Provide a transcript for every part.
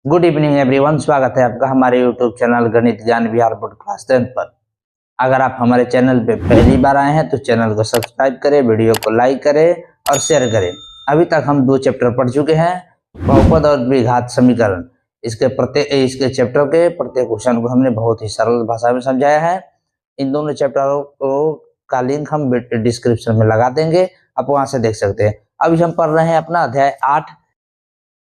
Good evening everyone, स्वागत है आपका हमारे यूट्यूब चैनल गणित ज्ञान बिहार बोर्ड क्लास 10 पर। अगर आप हमारे चैनल पे पहली बार आए हैं तो चैनल को सब्सक्राइब करें, वीडियो को लाइक करें और शेयर करें। अभी तक हम 2 चैप्टर पढ़ चुके हैं, बहुपद और द्विघात समीकरण। इसके चैप्टर के प्रत्येक क्वेश्चन को हमने बहुत ही सरल भाषा में समझाया है। इन दोनों चैप्टरों का लिंक हम डिस्क्रिप्शन में लगा देंगे, आप वहां से देख सकते हैं। अभी हम पढ़ रहे हैं अपना अध्याय 8,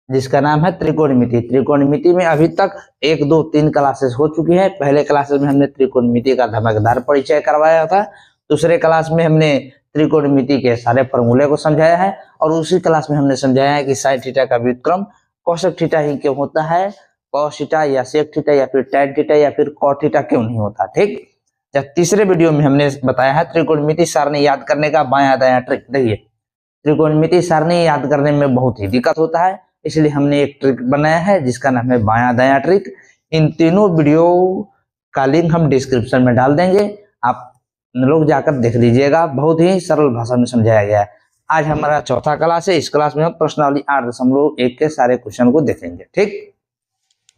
जिसका नाम है त्रिकोणमिति। त्रिकोणमिति में अभी तक 1, 2, 3 क्लासेस हो चुकी है। पहले क्लासेस में हमने त्रिकोणमिति का धमाकेदार परिचय करवाया था। दूसरे क्लास में हमने त्रिकोणमिति के सारे फॉर्मूले को समझाया है और उसी क्लास में हमने समझाया है कि साइन थीटा का व्युत्क्रम कोसेक थीटा ही क्यों होता है, कॉस थीटा या सेक थीटा या फिर टैन थीटा या फिर कॉट थीटा क्यों नहीं होता। ठीक, जब तीसरे वीडियो में हमने बताया है त्रिकोणमिति सारणी याद करने का बायां दायां ट्रिक। देखिए, त्रिकोणमिति सारणी याद करने में बहुत ही दिक्कत होता है, इसलिए हमने एक ट्रिक बनाया है जिसका नाम है बायां दायां ट्रिक। इन तीनों वीडियो का लिंक हम डिस्क्रिप्शन में डाल देंगे, आप लोग जाकर देख लीजिएगा। बहुत ही सरल भाषा में समझाया गया है। आज हमारा चौथा क्लास है। इस क्लास में हम प्रश्नावली 8.1 के सारे क्वेश्चन को देखेंगे। ठीक,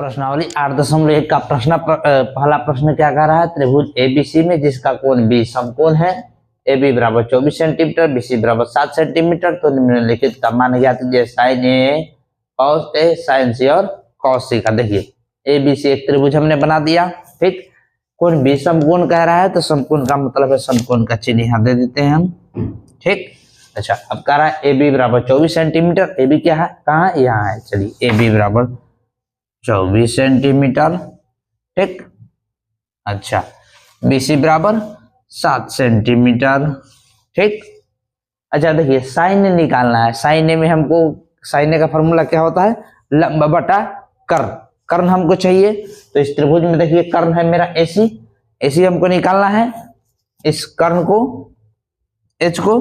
प्रश्नावली 8.1 का पहला प्रश्न क्या कह रहा है? त्रिभुज एबीसी में जिसका कोण बी समकोण है, ए बी बराबर 24 सेंटीमीटर, बी सी बराबर 7 सेंटीमीटर, तो निम्नलिखित का मान ज्ञात कीजिए। Sign A cos A, sign सी और कॉस सी का। देखिए, ए बी सी एक त्रिभुज हमने बना दिया। ठीक, कोण बी समकोण कह रहा है तो समकोण का मतलब है समकोण का चिन्ह यहाँ दे देते हैं हम। ठीक, अच्छा, अब कह रहा है ए बी बराबर 24 सेंटीमीटर। ए बी क्या है, कहाँ, यहाँ है। चलिए, ए बी बराबर 24 सेंटीमीटर। ठीक, अच्छा, बी सी बराबर 7 सेंटीमीटर। ठीक, अच्छा, देखिए साइन ए निकालना है। साइन ए में हमको साइन ए का फॉर्मूला क्या होता है? लंब बटा कर्ण। कर्ण हमको चाहिए, तो इस त्रिभुज में देखिए कर्ण है मेरा एसी। एसी हमको निकालना है, इस कर्ण को, एच को।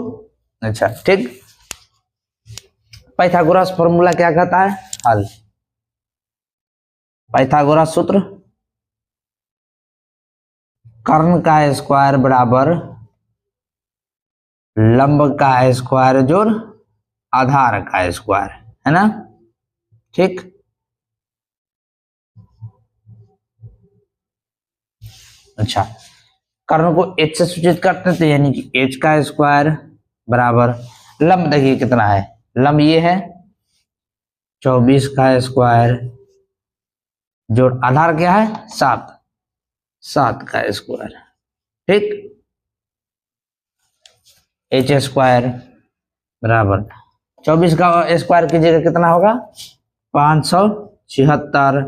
अच्छा, ठीक, पाइथागोरस फॉर्मूला क्या कहता है? हल। पाइथागोरस सूत्र, कर्ण का स्क्वायर बराबर लंब का स्क्वायर जोड़ आधार का स्क्वायर, है ना। ठीक, अच्छा, कर्ण को h से सूचित करते हैं, तो यानी कि h का स्क्वायर बराबर लंब। देखिए कितना है, लंब ये है 24 का स्क्वायर जोड़ आधार क्या है 7, 7 का स्क्वायर। ठीक, h स्क्वायर बराबर 24 का स्क्वायर कीजिएगा कितना होगा? 576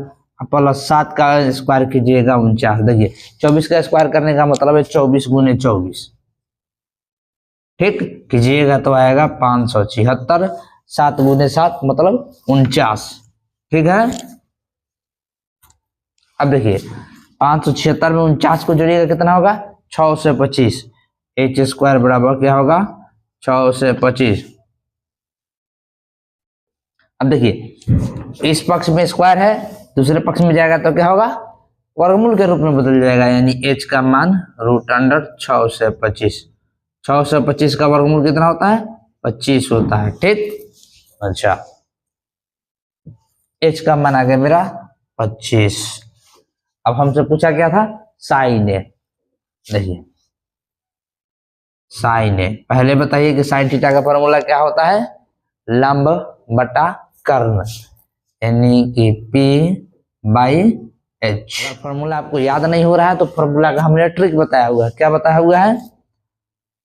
प्लस 7 का स्क्वायर कीजिएगा 49। देखिए, 24 का स्क्वायर करने का मतलब है 24 गुने 24। ठीक, कीजिएगा तो आएगा 576, 7 गुने 7 मतलब 49। ठीक है, अब देखिए 576 में 49 को जोड़िएगा कितना होगा? 6 से 25। एच स्क्वायर बराबर क्या होगा? 6 से 25। अब देखिए, इस पक्ष में स्क्वायर है, दूसरे पक्ष में जाएगा तो क्या होगा? वर्गमूल के रूप में बदल जाएगा, यानी h का मान √6 से 25। 6 से 25 का वर्गमूल कितना होता है? 25 होता है। ठीक, अच्छा, h का मान आ गया मेरा 25। अब हमसे पूछा क्या था? साइन ए। देखिए, साइन ए, पहले बताइए कि साइन थीटा का फॉर्मूला क्या होता है? लंब बटा कर्ण, यानी कि P/H। फॉर्मूला आपको याद नहीं हो रहा है तो फॉर्मूला का हमने ट्रिक बताया हुआ है। क्या बताया हुआ है?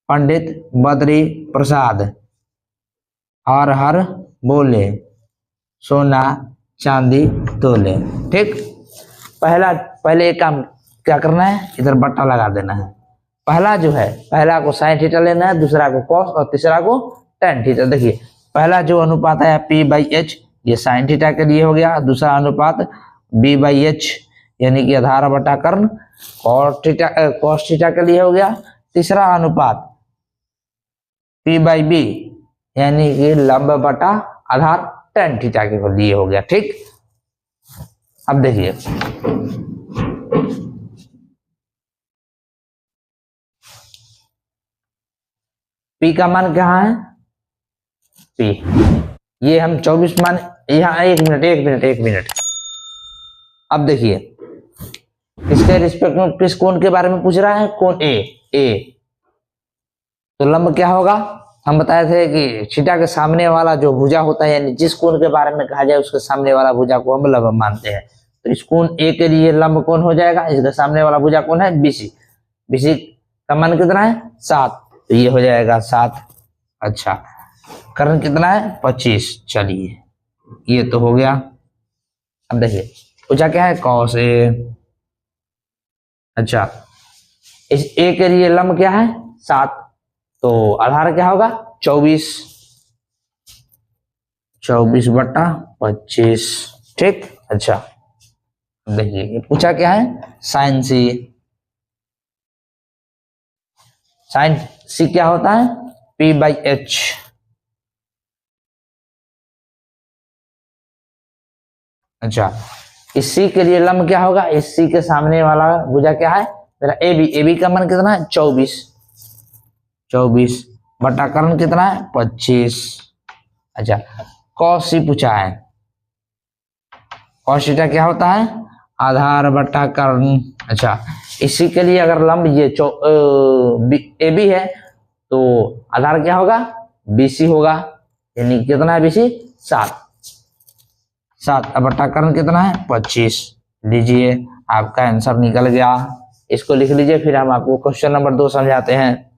पंडित बद्री प्रसाद हर हर बोले, सोना चांदी तोले। ठीक, पहले एक काम क्या करना है, इधर बट्टा लगा देना है। पहला जो है, पहला को साइन थीटा लेना है, दूसरा को कॉस और तीसरा को टैन थीटा। देखिए, पहला जो अनुपात है P/H, ये साइन थीटा के लिए हो गया। दूसरा अनुपात B/H यानी कि आधार बटा कर्ण कॉस थीटा के लिए हो गया। तीसरा अनुपात P/B यानी कि लंब बटा आधार टैन थीटा के लिए हो गया। ठीक, अब देखिए, P का मान क्या है? P, ये हम 24 मान, यहाँ एक मिनट अब देखिए इसके रिस्पेक्ट में किस कोण के बारे में पूछ रहा है, कोण ए। तो लंब क्या होगा, हम बताए थे कि थीटा के सामने वाला जो भुजा होता है, यानी जिस कोण के बारे में कहा जाए उसके सामने वाला भुजा को हम लंब मानते हैं। तो इस कोण ए के लिए लंब कौन हो जाएगा, इसके सामने वाला भुजा कौन है, बीसी। बीसी का मान कितना है 7, तो ये हो जाएगा 7। अच्छा कर्ण कितना है 25। चलिए ये तो हो गया। अब देखिए पूछा क्या है, कॉस ए। अच्छा इस ए के लिए लंब क्या है 7, तो आधार क्या होगा 24। 24/25। ठीक। अच्छा देखिए ये पूछा क्या है, साइन सी। साइन सी क्या होता है P/H। अच्छा इस सी के लिए लंब क्या होगा, इस सी के सामने वाला भुजा क्या है मेरा AB। AB का मान कितना है 24। 24 बटा कर्ण कितना है 25। अच्छा कॉस सी पूछा है, कॉस थीटा क्या होता है आधार बटा कर्ण। अच्छा इसी के लिए अगर लंब ये AB है तो आधार क्या होगा BC होगा, यानी कितना है BC 7। 7 बटा कर्ण कितना है 25। लीजिए आपका आंसर निकल गया। इसको लिख लीजिए, फिर हम आपको क्वेश्चन नंबर 2 समझाते हैं।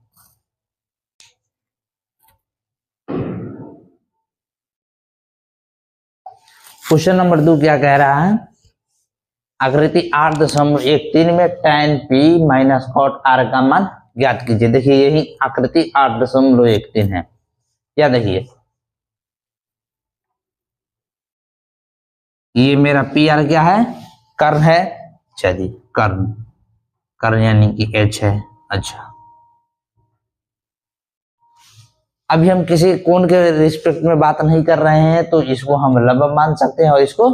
क्वेश्चन नंबर 2 क्या कह रहा है, आकृति 8.13 में tan P minus cot R का मान ज्ञात कीजिए। देखिए यही आकृति 8.13 है। क्या देखिए ये मेरा PR क्या है कर्ण है। चलिए कर्ण, कर्ण यानी कि H है। अच्छा अभी हम किसी कोण के रिस्पेक्ट में बात नहीं कर रहे हैं, तो इसको हम लंब मान सकते हैं और इसको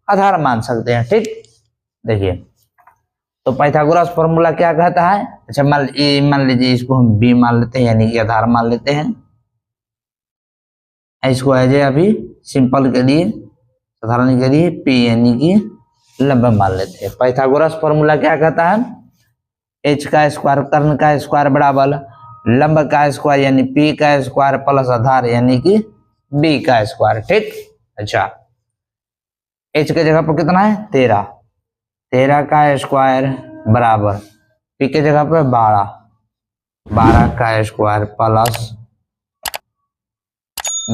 आधार मान सकते हैं। ठीक। देखिए तो पाइथागोरस फॉर्मूला क्या कहता है। अच्छा मान लीजिए इसको हम B मान लेते हैं, यानी कि आधार मान लेते हैं। इसको एज अभी सिंपल के लिए, साधारण के लिए P यानी कि लंब मान लेते हैं। पाइथागोरस फॉर्मूला क्या कहता है, H का स्क्वायर कर्ण का स्क्वायर बराबर लंब का स्क्वायर यानी P का स्क्वायर प्लस आधार यानी कि B का स्क्वायर। ठीक। अच्छा H के जगह पर कितना है 13, 13 का स्क्वायर बराबर P के जगह पर 12, 12 का स्क्वायर प्लस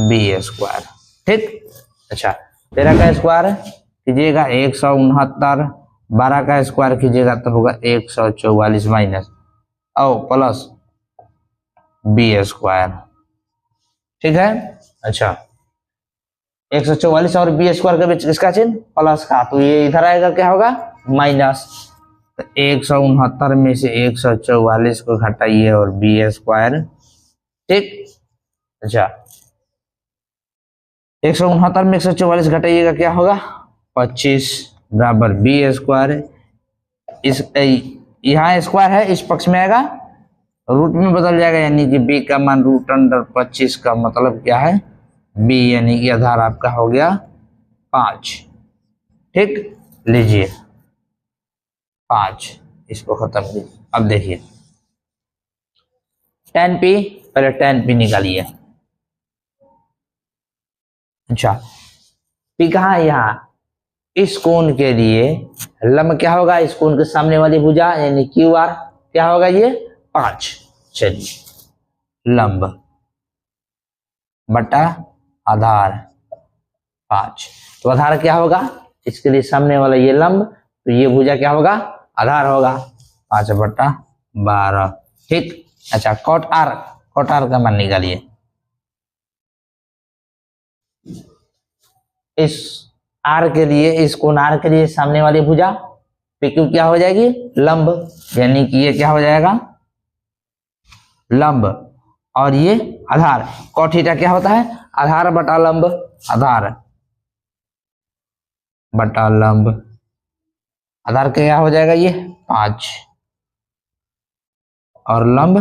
B स्क्वायर। ठीक। अच्छा 13 का स्क्वायर कीजिएगा 169, 12 का स्क्वायर कीजिएगा तो होगा 144 माइनस और प्लस B स्क्वायर। ठीक है। अच्छा 144 और B स्क्वायर के बीच किसका चिन्ह प्लस का, तो ये इधर आएगा क्या होगा माइनस। तो 169 में से 144 को घटाइए और B स्क्वायर। ठीक। अच्छा 169 में 144 घटाइएगा क्या होगा 25 बराबर B स्क्वायर। इस यहाँ स्क्वायर है इस पक्ष में आएगा रूट में बदल जाएगा, यानी कि B का मान √25 का मतलब क्या है B, यानी कि आधार आपका हो गया 5। ठीक। लीजिए 5 इसको खत्म कीजिए। अब देखिए tan P, पहले tan P निकालिए। अच्छा P कहाँ है यहाँ, इस कोण के लिए लंब क्या होगा इस कोण के सामने वाली भुजा यानी QR क्या होगा ये 5। चलिए लंब बटा आधार 5, तो आधार क्या होगा इसके लिए सामने वाला ये लंब, तो ये भुजा क्या होगा आधार होगा 5/12। ठीक। अच्छा cot R का मान निकालिए। इस R के लिए, इस कोण R के लिए सामने वाली भुजा PQ क्या हो जाएगी लंब, यानी कि ये क्या हो जाएगा लंब, और ये आधार। cot थीटा क्या होता है आधार बटा लंब, आधार बटा लंब। आधार क्या हो जाएगा ये 5 और लंब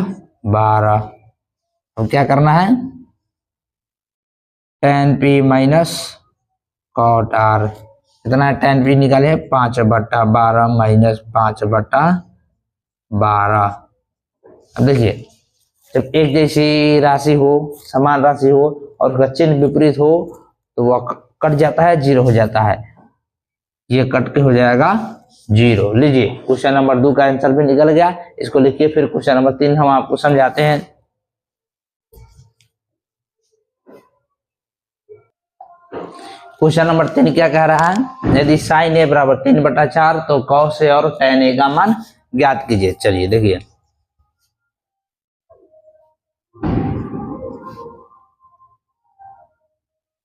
12। तो क्या करना है tan P minus cot R कितना है, tan p निकाले 5/12 माइनस 5/12। अब देखिए जब एक जैसी राशि हो, समान राशि हो और उसका चिन्ह विपरीत हो तो वह कट जाता है, जीरो हो जाता है। ये कट के हो जाएगा जीरो। लीजिए क्वेश्चन नंबर 2 का आंसर भी निकल गया। इसको लिखिए। फिर क्वेश्चन नंबर 3 हम आपको समझाते हैं। क्वेश्चन नंबर 3 क्या कह रहा है, यदि साइन ए बराबर 3/4 तो कॉस ए और tan ए का मान ज्ञात कीजिए। चलिए देखिए,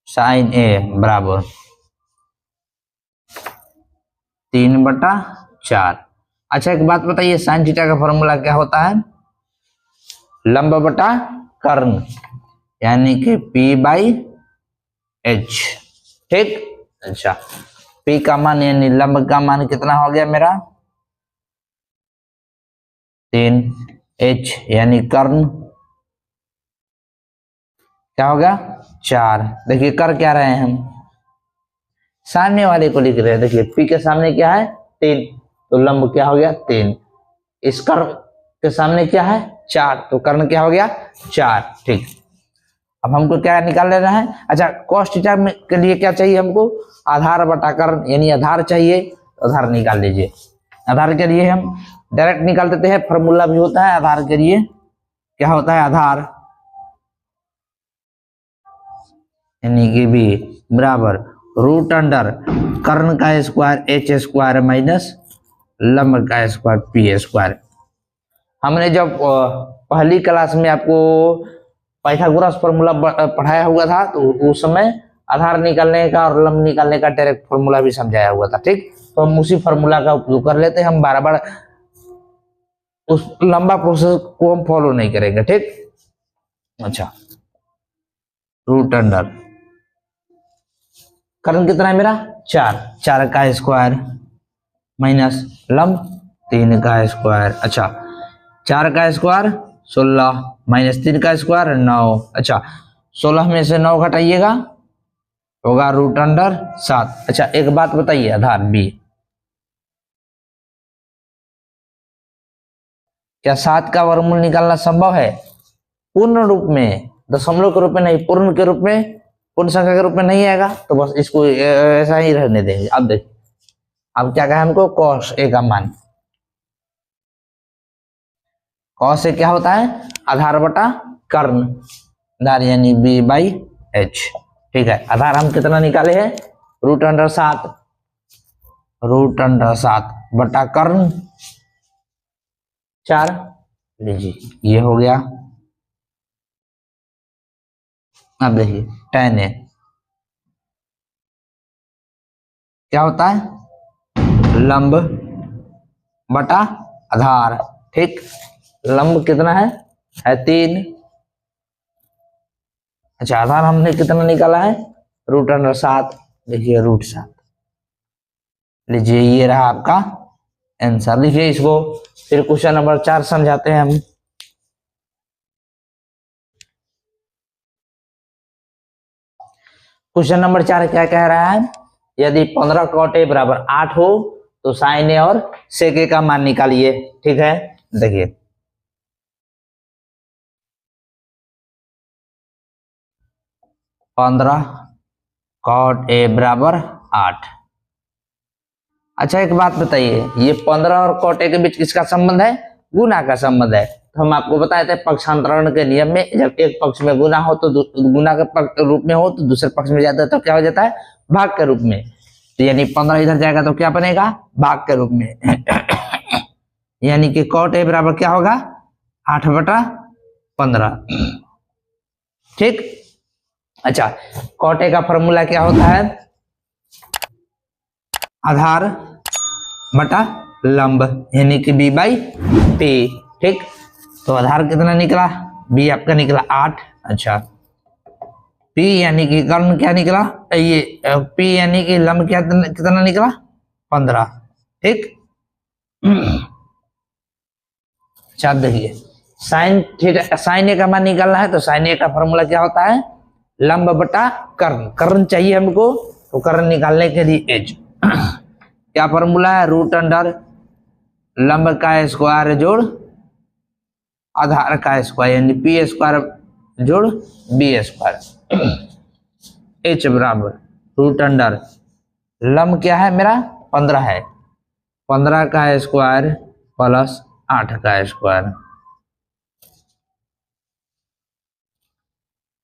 साइन ए बराबर 3/4। अच्छा एक बात बताइए, साइन थीटा का फॉर्मूला क्या होता है, लंब बटा कर्ण, यानी कि P/H। ठीक। अच्छा P का मान यानी लंब का मान कितना हो गया मेरा 3, H यानी कर्ण क्या हो गया 4। देखिए कर क्या रहे हैं हम, सामने वाले को लिख रहे हैं। देखिए P के सामने क्या है 3, तो लंब क्या हो गया 3। इस कर्ण के सामने क्या है 4, तो कर्ण क्या हो गया 4। ठीक। अब हमको क्या निकाल लेना है, अच्छा cos थीटा के लिए क्या चाहिए हमको, आधार बटा कर्ण, यानी आधार चाहिए। आधार निकाल लीजिए। आधार के लिए हम डायरेक्ट निकाल देते हैं, फॉर्मूला भी होता है आधार के लिए। क्या होता है आधार, यानी कि B बराबर रूट अंडर कर्ण का स्क्वायर H² माइनस लंब का स्क्वायर P²। हमने जब पहली क्लास में आपको पाइथागोरस फॉर्मूला पढ़ाया हुआ था तो उस समय आधार निकालने का और लंब निकालने का डायरेक्ट फॉर्मूला भी समझाया हुआ था। ठीक, तो हम उसी फॉर्मूला का उपयोग कर लेते हैं। हम बार बार उस लंबा प्रोसेस को हम फॉलो नहीं करेंगे। ठीक। अच्छा रूट अंडर कर्ण कितना है मेरा 4 का स्क्वायर माइनस लंब 3 का स्क्वायर। अच्छा 4 का स्क्वायर 16 माइनस 3 का स्क्वायर 9। अच्छा 16 में से 9 घटाइएगा होगा रूट अंडर 7। अच्छा एक बात बताइए, आधार B क्या 7 का वर्गमूल निकालना संभव है, पूर्ण रूप में, दशमलव के रूप में नहीं, पूर्ण के रूप में, पूर्ण संख्या के रूप में नहीं आएगा, तो बस इसको ऐसा ही रहने देंगे। अब देखिए अब क्या कहा हमको, cos A का मान, cos A क्या होता है आधार बटा कर्ण, आधार यानी B/H। ठीक है, आधार हम कितना निकाले हैं रूट अंडर 7 बटा कर्ण 4। लीजिए ये हो गया। अब देखिए tan A क्या होता है लंब बटा आधार। ठीक, लंब कितना है 3। अच्छा आधार हमने कितना निकाला है रूट अंडर 7। देखिए रूट 7। लीजिए ये रहा आपका आंसर। लिखिए इसको। फिर क्वेश्चन नंबर 4 समझाते हैं हम। क्वेश्चन नंबर 4 क्या कह रहा है, यदि 15 cot A बराबर 8 हो तो sin A और sec A का मान निकालिए। ठीक है, देखिए 15 cot A बराबर 8। अच्छा एक बात बताइए, ये 15 और cot A के बीच किसका संबंध है, गुना का संबंध है। तो हम आपको बताए थे पक्षांतरण के नियम में, जब एक पक्ष में गुना हो तो गुना के रूप में हो, तो दूसरे पक्ष में जाता है तो क्या हो जाता है भाग के रूप में। तो यानी 15 इधर जाएगा तो क्या बनेगा भाग के रूप में। यानी कि cot A बराबर क्या होगा 8/15। ठीक। अच्छा cot A का फॉर्मूला क्या होता है, आधार बटा लंब, यानी कि B/P। ठीक, तो आधार कितना निकला, B आपका निकला 8। अच्छा P यानी कि कर्ण क्या निकला, ये P यानी कि लंब क्या कितना निकला 15। ठीक। अच्छा देखिए साइन A का मान निकालना है, तो साइन A का फॉर्मूला क्या होता है लंब बटा कर्ण। कर्ण चाहिए हमको, तो कर्ण निकालने के लिए H। क्या फॉर्मूला है? रूट अंडर लंब का स्क्वायर जोड़ आधार का स्क्वायर यानी पी स्क्वायर जोड़ बी स्क्वायर। एच बराबर रूट अंडर लंब क्या है मेरा 15 है, 15 का स्क्वायर प्लस 8 का स्क्वायर।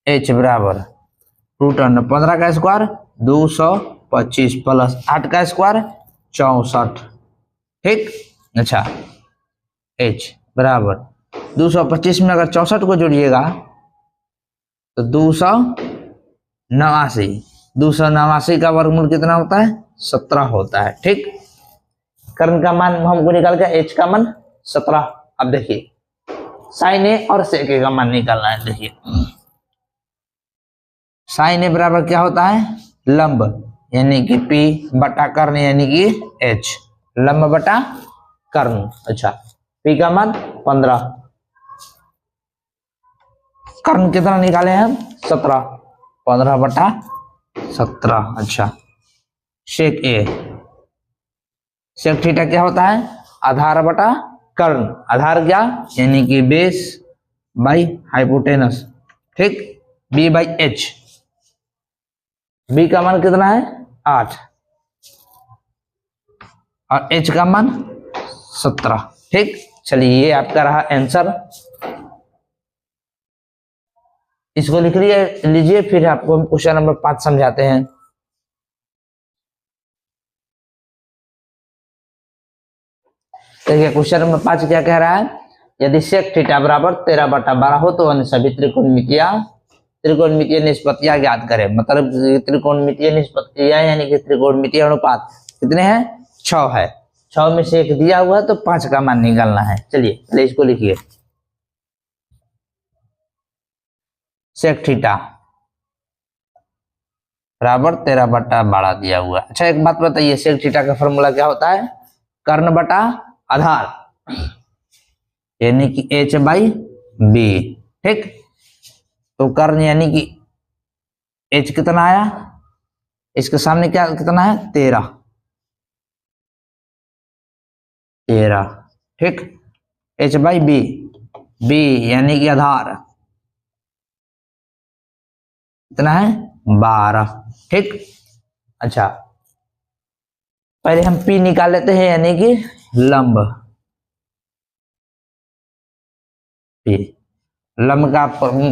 एच बराबर रूट अंडर 15 का स्क्वायर 225 प्लस 8 का स्क्वायर 64। ठीक, अच्छा एच बराबर 225 में अगर 64 को जोड़िएगा तो 289, 289 का वर्गमूल कितना होता है? 17 होता है। ठीक, कर्ण का मान हमको निकाल के एच का मान 17। अब देखिए साइन ए और सेक ए का मान निकालना है। देखिए साइन ए बराबर क्या होता है? लंब यानी कि पी बटा कर्ण यानी कि एच, लंब बटा कर्ण। अच्छा पी का मान 15, कर्ण कितना निकाले हम? 17, 15 बटा 17। अच्छा सेक ए, सेक थीटा क्या होता है? आधार बटा कर्ण, आधार क्या यानी कि बेस बाई हाइपोटेनस। ठीक, बी बाई एच, बी का मान कितना है? 8 और एच का मान 17। ठीक, चलिए ये आपका रहा आंसर। इसको लिख लीजिए, फिर आपको हम क्वेश्चन नंबर 5 समझाते हैं। देखिए क्वेश्चन नंबर 5 क्या कह रहा है? यदि सेक थीटा बराबर 13/12 हो तो अन्य सभी त्रिकोणमितीय निष्पत्तियां ज्ञात करें। मतलब त्रिकोणमितीय निष्पत्तियां यानी कि त्रिकोणमितीय अनुपात कितने हैं? 6 है। 6 में से एक दिया हुआ है तो 5 का मान निकालना है। चलिए पहले इसको लिखिए, सेक थीटा बराबर 13/12 दिया हुआ है। अच्छा एक बात बताइए, सेक थीटा का फॉर्मूला क्या होता है? कर्ण बटा आधार यानी कि एच बाई बी। ठीक, तो कर्ण यानी कि एच कितना आया? इसके सामने क्या कितना है? 13। ठीक, एच बाई बी, बी यानी कि आधार कितना है? 12। ठीक, अच्छा पहले हम पी निकाल लेते हैं यानी कि लंब। पी लंब का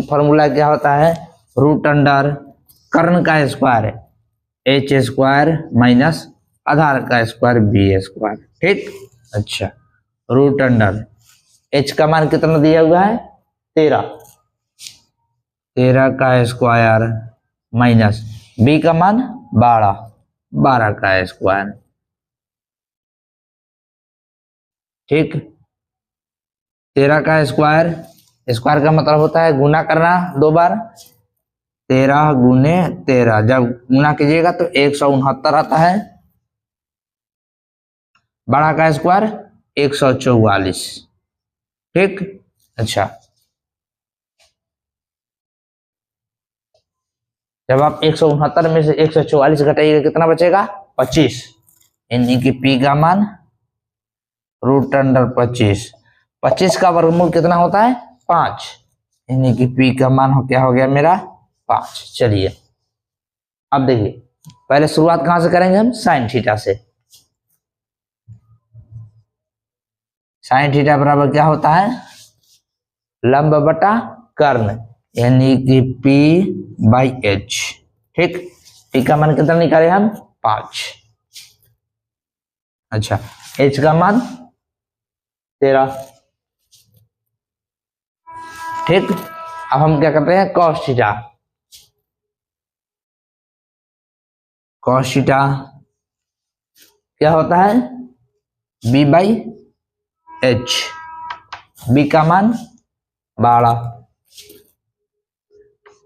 फॉर्मूला क्या होता है? रूट अंडर कर्ण का स्क्वायर एच स्क्वायर माइनस आधार का स्क्वायर बी स्क्वायर। ठीक, अच्छा रूट अंडर एच का मान कितना दिया हुआ है? 13, 13 का स्क्वायर माइनस बी का मान 12, 12 का स्क्वायर। ठीक, 13 का स्क्वायर, स्क्वायर का मतलब होता है गुना करना 2 बार। 13 गुने 13 जब गुना कीजिएगा तो 169 आता है। 12 का स्क्वायर 144। ठीक, अच्छा जब आप 169 में से 144 घटाइएगा कितना बचेगा? 25, यानी कि पी का मान रूट अंडर 25। 25 का वर्गमूल कितना होता है? 5, यानी कि पी का मान क्या हो गया मेरा? 5। चलिए अब देखिए पहले शुरुआत कहां से करेंगे हम? साइन थीटा से। साइन थीटा बराबर क्या होता है? लंब बटा कर्ण यानी कि पी बाई एच। ठीक, पी का मान कितना निकाले हम? 5। अच्छा एच का मान 13। ठीक, अब हम क्या करते हैं? Cos theta. कॉस थीटा क्या होता है? बी बाई एच, बी का मान 12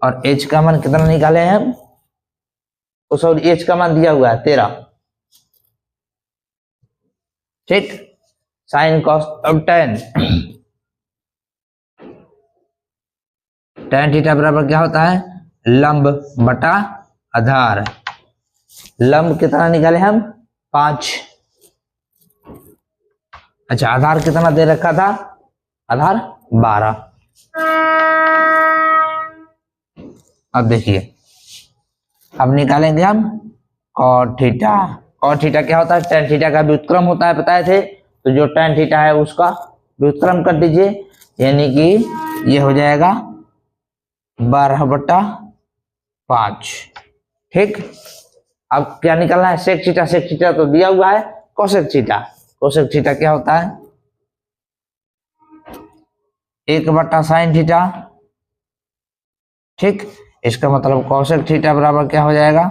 और एच का मान कितना निकाले हैं हम? तो सॉरी एच का मान दिया हुआ है 13। ठीक, साइन कॉस अब tan tan थीटा बराबर क्या होता है? लंब बटा आधार। लंब कितना निकाले हम? 5। अच्छा, आधार कितना दे रखा था? आधार 12। अब देखिए, अब निकालेंगे हम कॉट थीटा। कॉट थीटा क्या होता है? टेन थीटा का व्युत्क्रम होता है, बताए थे। तो जो टेन थीटा है उसका व्युत्क्रम कर दीजिए, यानी कि ये हो जाएगा 12/5। ठीक, अब क्या निकालना है? Sec theta. सेक थीटा तो दिया हुआ है। Cosec theta. कोसेक थीटा क्या होता है? 1/sin theta. ठीक, इसका मतलब कोसेक थीटा बराबर क्या हो जाएगा?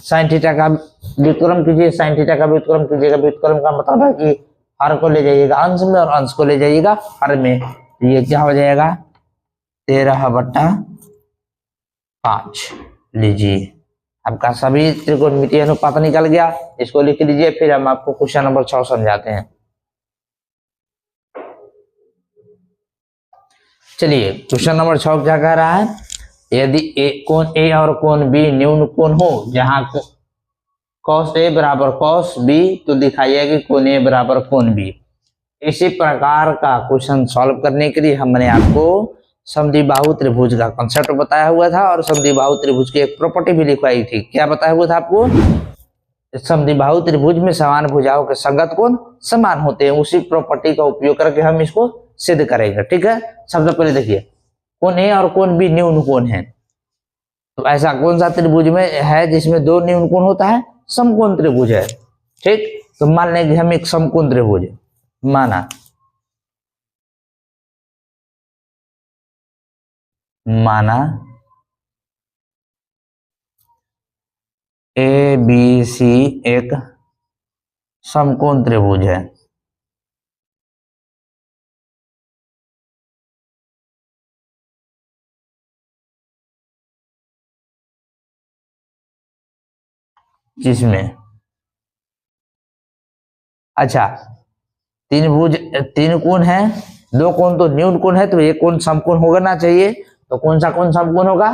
साइन थीटा का व्युत्क्रम कीजिए। साइन थीटा का व्युत्क्रम कीजिएगा। व्युत्क्रम का मतलब है कि हर को ले जाइएगा अंश में और अंश को ले जाइएगा हर में। तो ये क्या हो जाएगा? 13/5। लीजिए, आपका सभी त्रिकोणमितीय अनुपात निकल गया। इसको लिख लीजिए, फिर हम आपको क्वेश्चन नंबर 6 समझाते हैं। चलिए, क्वेश्चन नंबर 6 क्या कह रहा है? यदि कोण ए और कोण बी न्यून कोण हो, जहां cos ए बराबर cos बी, तो दिखाइए कि कोण ए बराबर कोण बी। इसी प्रकार का क्वेश्चन सॉल्व करने के लिए हमने आपको समद्विबाहु त्रिभुज का कॉन्सेप्ट बताया हुआ था और समद्विबाहु त्रिभुज की एक प्रॉपर्टी भी लिखवाई थी। क्या बताया हुआ था आपको? समद्विबाहु त्रिभुज में समान भुजाओं के संगत कोण समान होते हैं। उसी प्रॉपर्टी का उपयोग करके हम इसको सिद्ध करेंगे। ठीक है, सबसे पहले देखिए, कोण ए और कोण बी न्यून कोण है। तो ऐसा कौन सा त्रिभुज में है जिसमें दो न्यून कोण होता है? समकोण त्रिभुज है। ठीक, तो मान लेंगे हम एक समकोण त्रिभुज माना। ए बी सी एक समकोण त्रिभुज है। जिसमें अच्छा, तीन कोण है, दो कोण तो न्यून कोण है, तो एक कोण समकोण होगा ना चाहिए। तो कौन सा कोण समकोण होगा?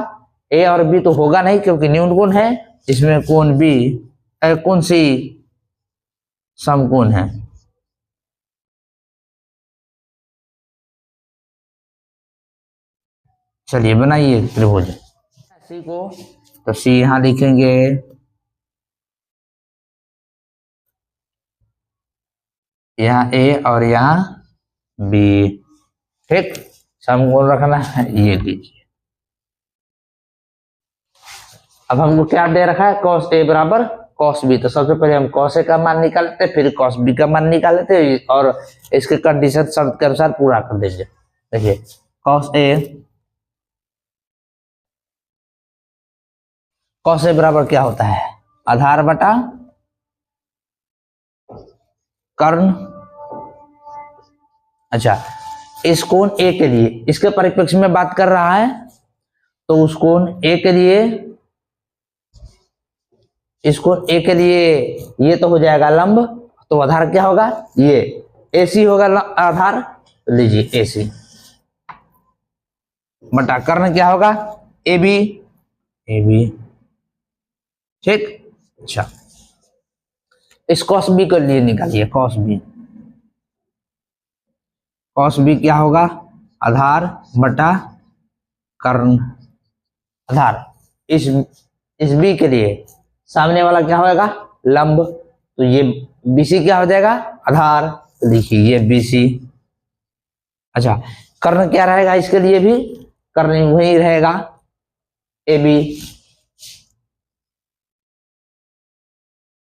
ए और बी तो होगा नहीं, क्योंकि न्यून कोण है। इसमें कोण बी कोण सी समकोण है। चलिए बनाइए त्रिभुज सी को। तो सी यहां लिखेंगे, यहाँ ए और यहाँ बी। ठीक, समकोण रखना है, ये लीजिए। अब हमको क्या दे रखा है? cos ए बराबर cos बी। तो सबसे पहले हम cos ए का मान निकाल लेते हैं, फिर cos बी का मान निकाल लेते हैं और इसके कंडीशन शर्त के अनुसार पूरा कर देंगे। देखिए, cos ए बराबर क्या होता है? आधार बटा कर्ण। अच्छा, इस कोण ए के लिए, इसके परिप्रेक्ष्य में बात कर रहा है, तो उस कोण ए के लिए, इस कोण ए के लिए ये तो हो जाएगा लंब। तो आधार क्या होगा? ये एसी होगा आधार। लीजिए, एसी बटा कर्ण क्या होगा? A B. A B. ठीक, अच्छा, इस cos बी के लिए निकालिए। cos बी, cos बी क्या होगा? आधार बटा कर्ण। आधार इस बी के लिए सामने वाला क्या होगा? लंब। तो ये बीसी क्या हो जाएगा? आधार। देखिए, ये बीसी। अच्छा, कर्ण क्या रहेगा? इसके लिए भी कर्ण वही रहेगा, ए बी।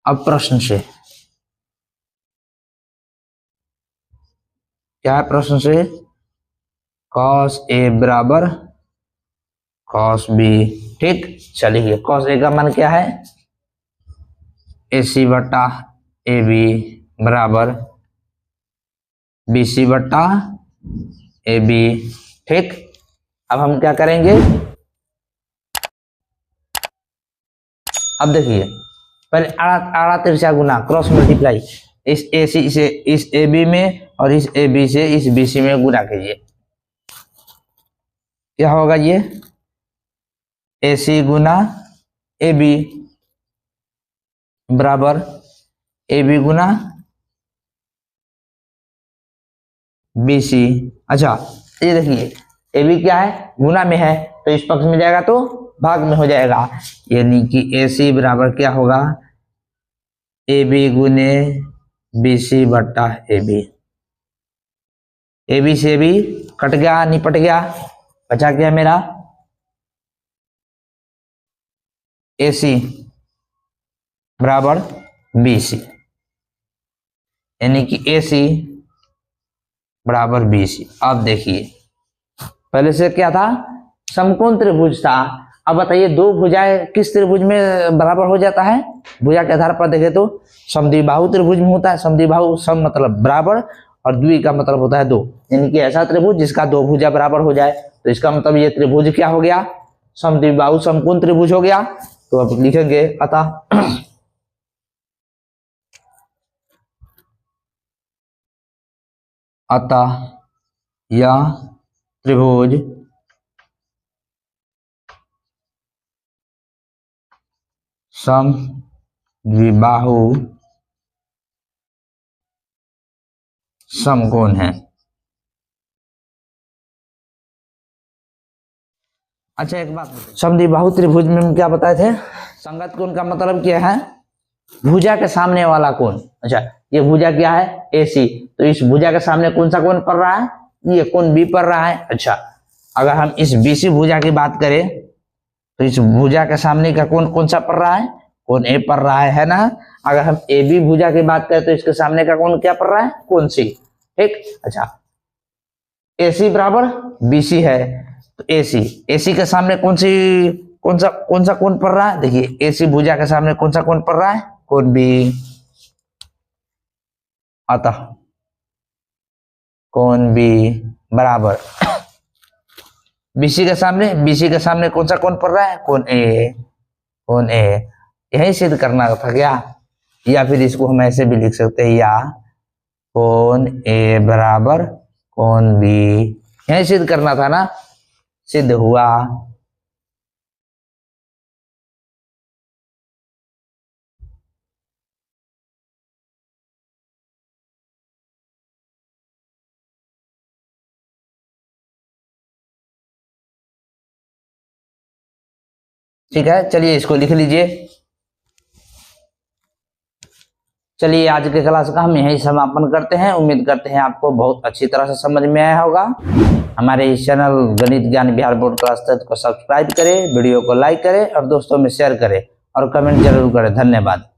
अब प्रश्न से क्या है? प्रश्न से cos ए बराबर cos बी। ठीक, चलिए, cos ए का मान क्या है? ए सी बटा ए बी बराबर बी सी बटा ए बी। ठीक, अब हम क्या करेंगे? अब देखिए, पहले आड़ा तिरछा गुना, क्रॉस मल्टीप्लाई, इस ए सी से इस ए बी में और इस ए बी से इस बी सी में गुना कीजिए। क्या होगा? ये ए सी गुना ए बी। बराबर A B Guna B C. अच्छा ये देखिए ए बी क्या है, गुना में है तो इस पक्ष में जाएगा तो भाग में हो जाएगा, यानी कि ए सी बराबर क्या होगा, ए बी गुने बी सी बट्टा ए बी। ए बी से भी कट गया, निपट गया, बचा क्या मेरा ए सी बराबर बी सी, यानी कि ए सी बराबर बी सी। अब देखिए पहले से क्या था, समकोण त्रिभुज था। अब बताइए दो भुजाएं किस त्रिभुज में बराबर हो जाता है, भुजा के आधार पर देखे तो समद्विबाहु त्रिभुज में होता है। समद्विबाहु सम मतलब बराबर और द्वि का मतलब होता है दो, यानी कि ऐसा त्रिभुज जिसका दो भुजा बराबर हो जाए, तो इसका मतलब ये त्रिभुज क्या हो गया, समद्विबाहु समकोण त्रिभुज हो गया। तो अब लिखेंगे अतः यह त्रिभुज समद्विबाहु समकोण है। अच्छा एक बात, समद्विबाहु त्रिभुज में हम क्या बताए थे, संगत कोण का मतलब क्या है, भुजा के सामने वाला कोण। अच्छा ये भुजा क्या है ए सी, तो इस भुजा के सामने कौन सा कोण पड़ रहा है, ये कोण बी पड़ रहा है। अच्छा अगर हम इस बीसी भुजा की बात करें तो इस भुजा के सामने का कोण कौन सा पड़ रहा है, कोण ए पड़ रहा है ना। अगर हम ए बी भुजा की बात करें तो इसके सामने का कोण क्या पड़ रहा है, कोण सी। ठीक, अच्छा ए सी बराबर बी सी है, तो ए सी के सामने कौन सा कोण पड़ रहा है, देखिए ए सी भुजा के सामने कौन सा कोण पड़ रहा है, कोण बी। अतः कोण बी बराबर बीसी के सामने कौन सा कोण पड़ रहा है, कोण ए। कोण ए यही सिद्ध करना था क्या, या फिर इसको हम ऐसे भी लिख सकते हैं, या कोण ए बराबर कोण बी, यही सिद्ध करना था ना, सिद्ध हुआ। ठीक है चलिए इसको लिख लीजिए। चलिए आज के क्लास का हम यही समापन करते हैं। उम्मीद करते हैं आपको बहुत अच्छी तरह से समझ में आया होगा। हमारे इस चैनल गणित ज्ञान बिहार बोर्ड क्लास 10 को सब्सक्राइब करें, वीडियो को लाइक करें और दोस्तों में शेयर करें और कमेंट जरूर करें। धन्यवाद।